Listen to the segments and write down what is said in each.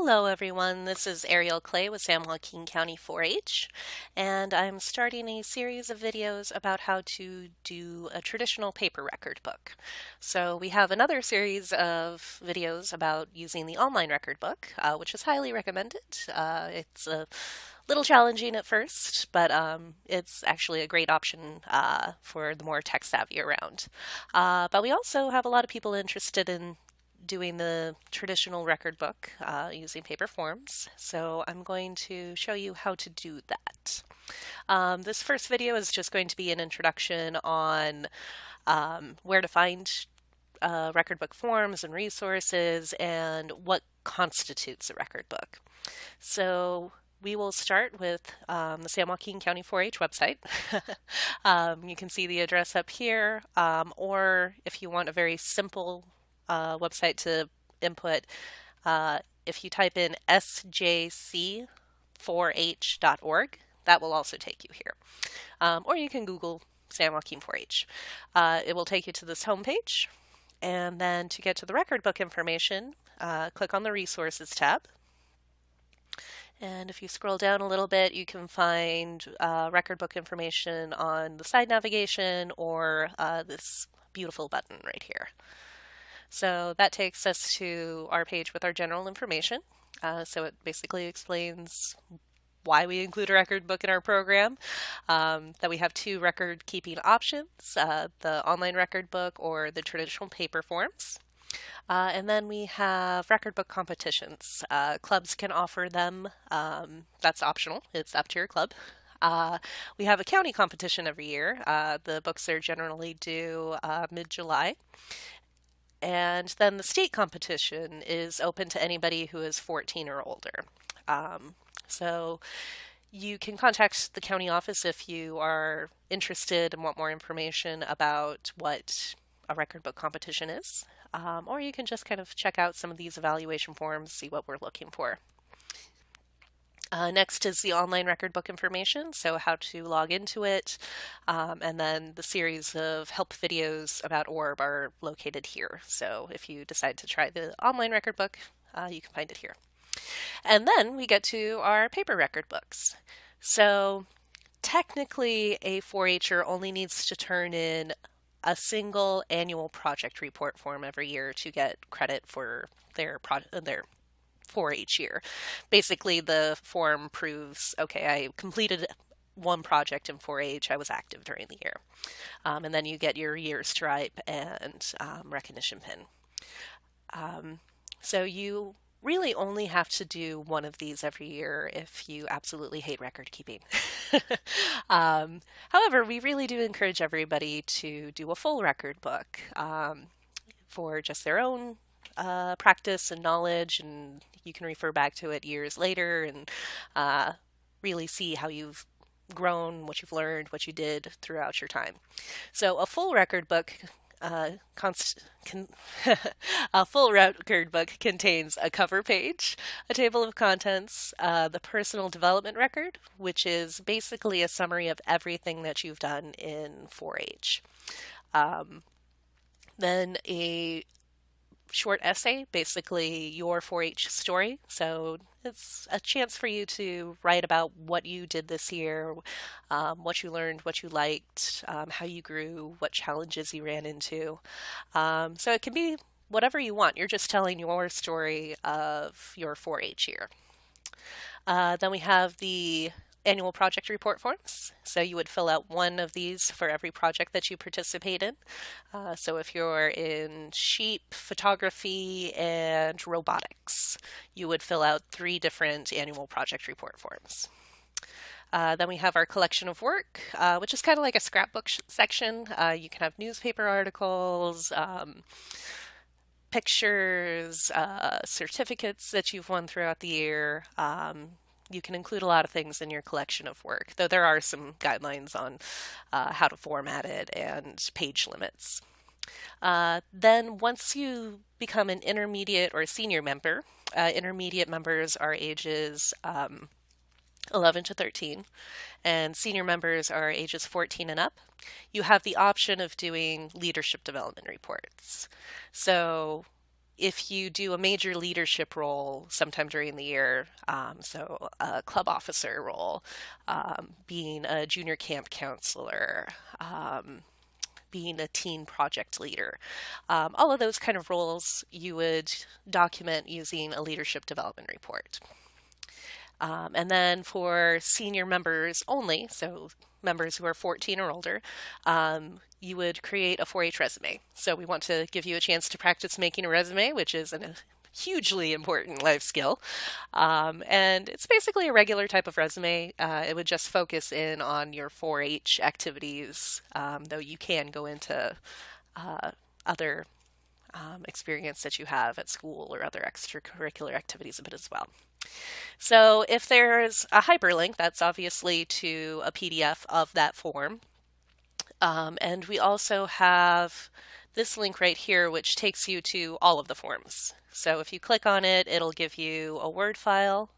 Hello, everyone. This is Ariel Clay with San Joaquin County 4-H, and I'm starting a series of videos about how to do a traditional paper record book. So we have another series of videos about using the online record book, which is highly recommended. It's a little challenging at first, but it's actually a great option for the more tech savvy around. But we also have a lot of people interested in doing the traditional record book using paper forms. So I'm going to show you how to do that. This first video is just going to be an introduction on where to find record book forms and resources and what constitutes a record book. So we will start with the San Joaquin County 4-H website. You can see the address up here, or if you want a very simple website to input, if you type in sjc4h.org, that will also take you here. Or you can Google San Joaquin 4-H. It will take you to this homepage, and then to get to the record book information, click on the Resources tab. And if you scroll down a little bit, you can find record book information on the side navigation or this beautiful button right here. So that takes us to our page with our general information. So it basically explains why we include a record book in our program, that we have two record keeping options, the online record book or the traditional paper forms. And then we have record book competitions. Clubs can offer them. That's optional. It's up to your club. We have a county competition every year. The books are generally due mid-July. And then the state competition is open to anybody who is 14 or older. So you can contact the county office if you are interested and want more information about what a record book competition is. Or you can just kind of check out some of these evaluation forms, see what we're looking for. Next is the online record book information, so how to log into it, and then the series of help videos about ORB are located here. So if you decide to try the online record book, you can find it here. And then we get to our paper record books. So technically a 4-H'er only needs to turn in a single annual project report form every year to get credit for their 4-H year. Basically, the form proves, okay, I completed one project in 4-H, I was active during the year. And then you get your year stripe and recognition pin. So you really only have to do one of these every year if you absolutely hate record keeping. However, we really do encourage everybody to do a full record book for just their own practice and knowledge, and you can refer back to it years later and really see how you've grown, what you've learned, what you did throughout your time. So a full record book a full record book contains a cover page, a table of contents, the personal development record, which is basically a summary of everything that you've done in 4-H. Then a short essay, basically your 4-H story. So it's a chance for you to write about what you did this year, what you learned, what you liked, how you grew, what challenges you ran into. So it can be whatever you want. You're just telling your story of your 4-H year. Then we have the annual project report forms. So you would fill out one of these for every project that you participate in. So if you're in sheep, photography, and robotics, you would fill out 3 different annual project report forms. Then we have our collection of work, which is kind of like a scrapbook section. You can have newspaper articles, pictures, certificates that you've won throughout the year. You can include a lot of things in your collection of work, though there are some guidelines on how to format it and page limits. Then once you become an intermediate or a senior member, intermediate members are ages 11 to 13, and senior members are ages 14 and up. You have the option of doing leadership development reports. So if you do a major leadership role sometime during the year, so a club officer role, being a junior camp counselor, being a teen project leader, all of those kind of roles you would document using a leadership development report. And then for senior members only, so members who are 14 or older, you would create a 4-H resume. So we want to give you a chance to practice making a resume, which is a hugely important life skill. And it's basically a regular type of resume. It would just focus in on your 4-H activities, though you can go into other experience that you have at school or other extracurricular activities a bit as well. So if there's a hyperlink, that's obviously to a PDF of that form. And we also have this link right here, which takes you to all of the forms. So if you click on it, it'll give you a Word file.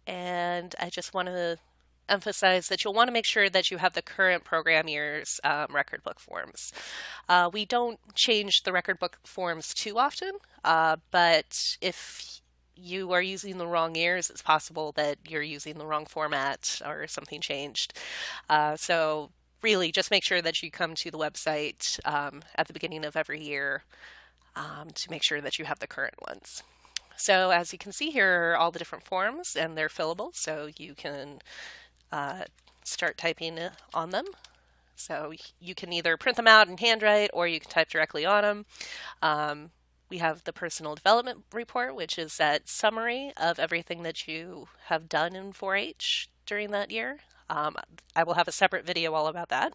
And I just want to emphasize that you'll want to make sure that you have the current program year's record book forms. We don't change the record book forms too often, but if you are using the wrong years, it's possible that you're using the wrong format or something changed. So really just make sure that you come to the website at the beginning of every year to make sure that you have the current ones. So as you can see here are all the different forms, and they're fillable, so you can start typing on them. So you can either print them out and handwrite, or you can type directly on them. We have the personal development report, which is that summary of everything that you have done in 4-H during that year. I will have a separate video all about that.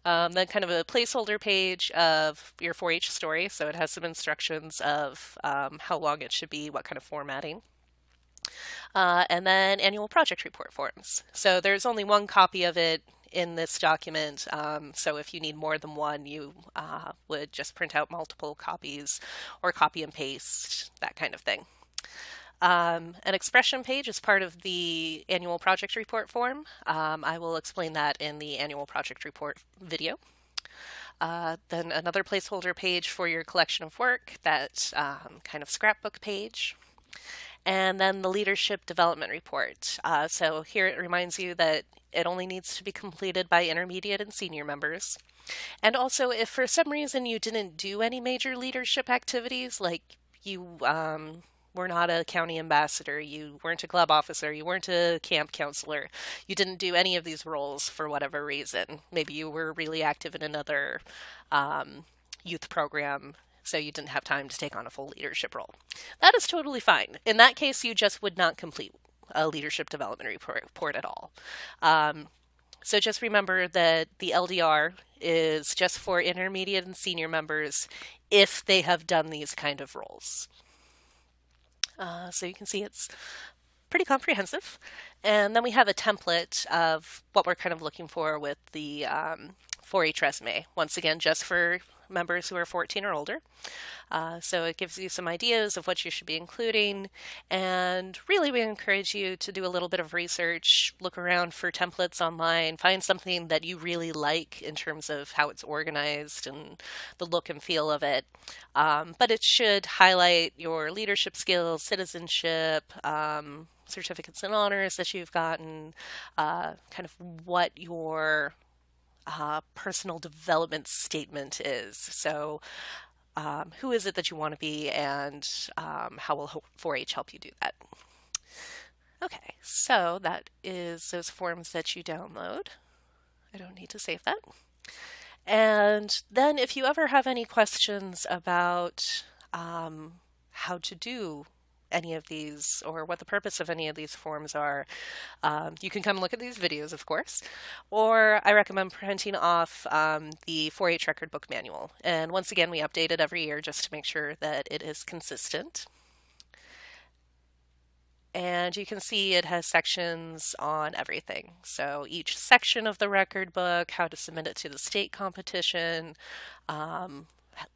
Then kind of a placeholder page of your 4-H story. So it has some instructions of how long it should be, what kind of formatting. And then annual project report forms. So there's only one copy of it in this document. So if you need more than one, you would just print out multiple copies or copy and paste, that kind of thing. An expression page is part of the annual project report form. I will explain that in the annual project report video. Then another placeholder page for your collection of work, that kind of scrapbook page. And then the leadership development report. So here it reminds you that it only needs to be completed by intermediate and senior members. And also, if for some reason you didn't do any major leadership activities, like you were not a county ambassador, you weren't a club officer, you weren't a camp counselor, you didn't do any of these roles for whatever reason. Maybe you were really active in another youth program, so you didn't have time to take on a full leadership role. That is totally fine. In that case, you just would not complete a leadership development report at all. So just remember that the LDR is just for intermediate and senior members if they have done these kind of roles. So you can see it's pretty comprehensive. And then we have a template of what we're kind of looking for with the 4-H resume. Once again, just for members who are 14 or older. So it gives you some ideas of what you should be including. And really, we encourage you to do a little bit of research, look around for templates online, find something that you really like in terms of how it's organized and the look and feel of it. But it should highlight your leadership skills, citizenship, certificates and honors that you've gotten, kind of what your personal development statement is. So who is it that you want to be, and how will 4-H help you do that? Okay, so that is those forms that you download. I don't need to save that. And then if you ever have any questions about how to do any of these or what the purpose of any of these forms are, you can come look at these videos, of course, or I recommend printing off the 4-H record book manual. And once again, we update it every year just to make sure that it is consistent. And you can see it has sections on everything. So each section of the record book, how to submit it to the state competition,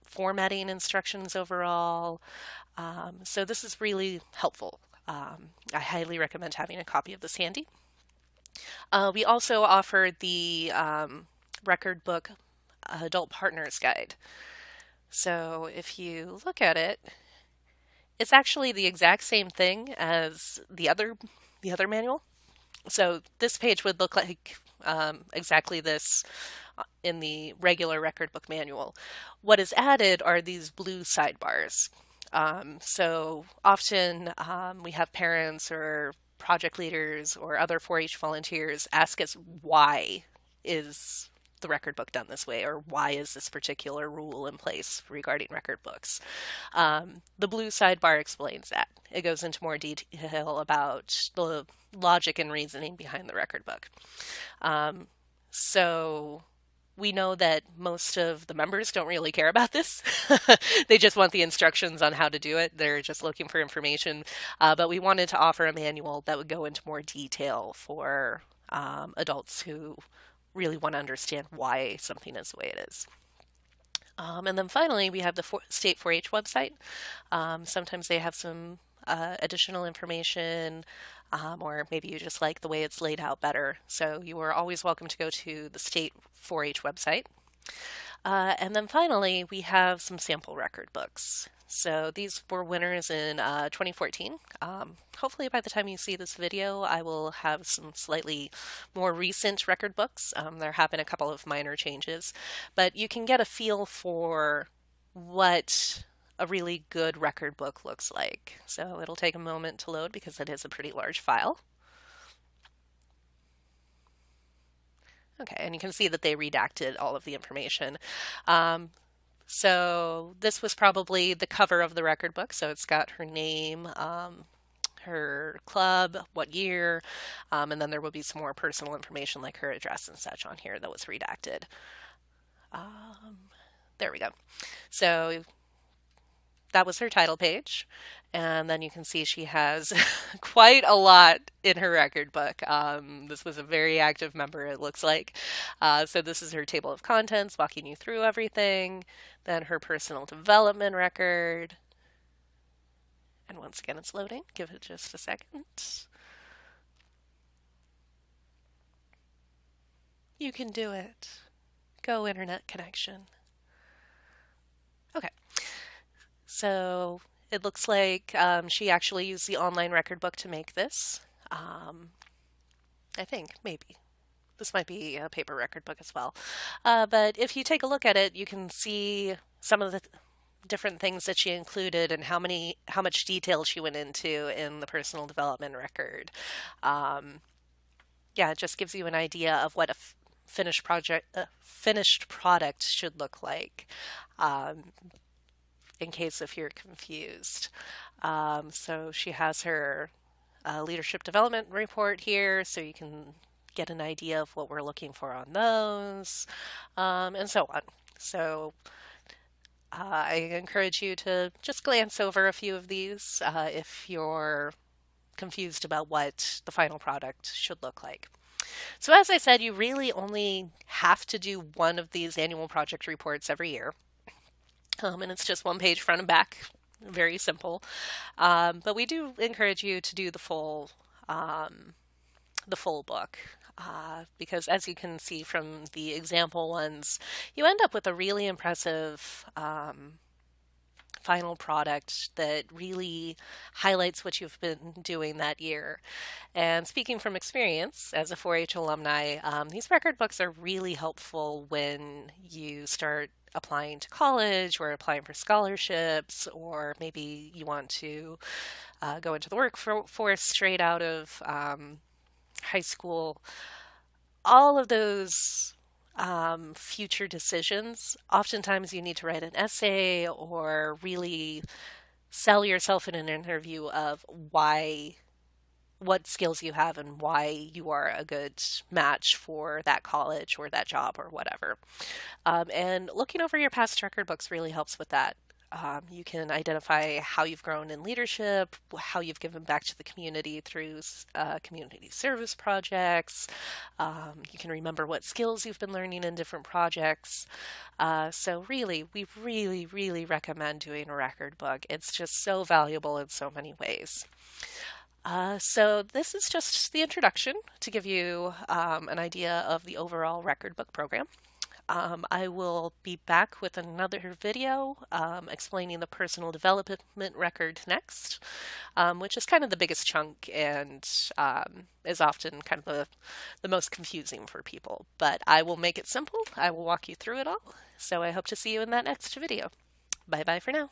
formatting instructions overall. So this is really helpful. I highly recommend having a copy of this handy. We also offer the record book Adult Partners Guide. So if you look at it, it's actually the exact same thing as the other manual. So this page would look like exactly this in the regular record book manual. What is added are these blue sidebars. So often we have parents or project leaders or other 4-H volunteers ask us why is the record book done this way, or why is this particular rule in place regarding record books. The blue sidebar explains that. It goes into more detail about the logic and reasoning behind the record book. So we know that most of the members don't really care about this. They just want the instructions on how to do it. They're just looking for information. But we wanted to offer a manual that would go into more detail for adults who really want to understand why something is the way it is. And then finally, we have the State 4-H website. Sometimes they have some additional information, or maybe you just like the way it's laid out better. So you are always welcome to go to the State 4-H website. And then finally, we have some sample record books. So these were winners in 2014. Hopefully by the time you see this video, I will have some slightly more recent record books. There have been a couple of minor changes, but you can get a feel for what a really good record book looks like. So it'll take a moment to load because it is a pretty large file. Okay, and you can see that they redacted all of the information. So this was probably the cover of the record book. So it's got her name, her club, what year, and then there will be some more personal information like her address and such on here that was redacted. There we go. So that was her title page. And then you can see she has quite a lot in her record book. This was a very active member, it looks like. So this is her table of contents, walking you through everything. Then her personal development record. And once again, it's loading. Give it just a second. You can do it. Go internet connection. Okay. So it looks like she actually used the online record book to make this. I think, maybe. This might be a paper record book as well. But if you take a look at it, you can see some of the different things that she included and how much detail she went into in the personal development record. Yeah, it just gives you an idea of what a finished product should look like. In case if you're confused. So she has her leadership development report here, so you can get an idea of what we're looking for on those, and so on. So I encourage you to just glance over a few of these if you're confused about what the final product should look like. So as I said, you really only have to do one of these annual project reports every year. And it's just one page front and back, very simple. But we do encourage you to do the full book. Because as you can see from the example ones, you end up with a really impressive final product that really highlights what you've been doing that year. And speaking from experience as a 4-H alumni, these record books are really helpful when you start applying to college or applying for scholarships, or maybe you want to go into the workforce straight out of high school. All of those future decisions, oftentimes you need to write an essay or really sell yourself in an interview of what skills you have and why you are a good match for that college or that job or whatever. And looking over your past record books really helps with that. You can identify how you've grown in leadership, how you've given back to the community through community service projects. You can remember what skills you've been learning in different projects. So really, we really recommend doing a record book. It's just so valuable in so many ways. So this is just the introduction to give you an idea of the overall record book program. I will be back with another video explaining the personal development record next, which is kind of the biggest chunk and is often kind of the most confusing for people. But I will make it simple. I will walk you through it all. So I hope to see you in that next video. Bye bye for now.